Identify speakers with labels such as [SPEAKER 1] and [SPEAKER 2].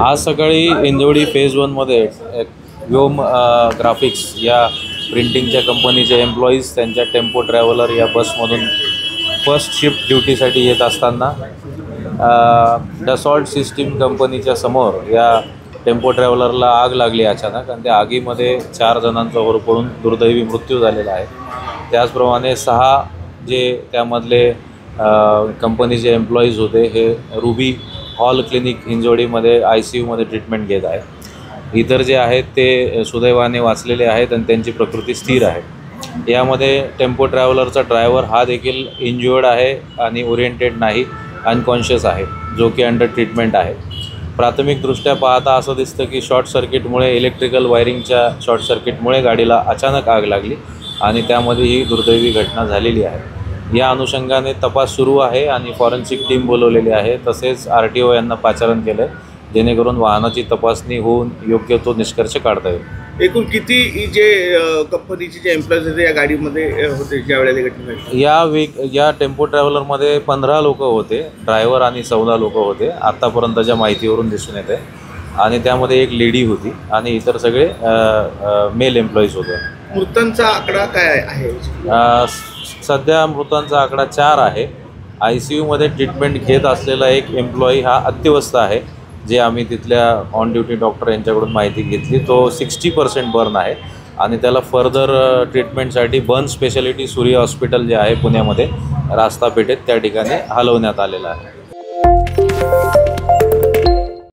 [SPEAKER 1] आज सकाळी इंदोडी फेज 1मध्ये एक व्योम ग्राफिक्स या प्रिंटिंगच्या कंपनीचे एम्प्लॉईज त्यांच्या टेम्पो ट्रॅव्हलर या बसमधून फर्स्ट शिफ्ट ड्युटीसाठी येत असताना डसॉल्ट सिस्टीम कंपनीच्या समोर या टेम्पो ट्रॅव्हलरला आग लागली अचानक आणि त्या आगीमध्ये 4 जणांचा होरपळून दुर्दैवी मृत्यू झालेला आहे। त्याचप्रमाणे 6 जे त्यामधले कंपनीचे एम्प्लॉईज होते हे रुबी हॉल क्लिनिक हिंजवडीमध्ये ICUमध्ये ट्रीटमेंट घेत आहेत। इतर जे आहेत ते सुदैवाने वाचलेले आहेत आणि त्यांची प्रकृती स्थिर आहे। यामध्ये टेम्पो ट्रॅव्हलरचा ड्रायव्हर हा देखील इंज्युअर्ड आहे आणि ओरिएंटेड नाही, अनकॉन्शियस आहे, जो की अंडर ट्रीटमेंट आहे। प्राथमिकदृष्ट्या पाहता असं दिसतं की शॉर्ट सर्किटमुळे इलेक्ट्रिकल वायरिंगच्या शॉर्ट सर्किटमुळे गाडीला अचानक आग लागली आणि त्यामध्ये ही दुर्दैवी घटना झालेली आहे। या अनुषंगाने तपास सुरू आहे आणि फॉरेन्सिक टीम बोलवलेली आहे। तसेच RTO यांना पाचारण केलं जेणेकरून वाहनाची तपासणी होऊन योग्य तो निष्कर्ष काढता येईल।
[SPEAKER 2] एकूण किती जे कंपनीचे जे एम्प्लॉईज होते या गाडीमध्ये होते ज्यावेळेला घटना घडली?
[SPEAKER 1] या टेम्पो ट्रॅव्हलरमध्ये 15 लोक होते, ड्रायव्हर आणि 14 लोक होते आत्तापर्यंतच्या माहितीवरून दिसून येते आणि त्यामध्ये एक लेडी होती आणि इतर सगळे मेल एम्प्लॉईज होते।
[SPEAKER 2] मृतांचा आकडा काय आहे?
[SPEAKER 1] सध्या मृतांचा आकडा 4 आहे। ICUमध्ये ट्रीटमेंट घेत असलेला एक एम्प्लॉई हा अत्यवस्थ आहे, जे आम्ही तिथल्या ऑन ड्युटी डॉक्टर यांच्याकडून माहिती घेतली। तो 60% बर्न आहे आणि त्याला फर्दर ट्रीटमेंटसाठी बर्न स्पेशालिटी सूर्य हॉस्पिटल जे आहे पुण्यामध्ये रास्ता पेठेत त्या ठिकाणी हलवण्यात आलेलं आहे।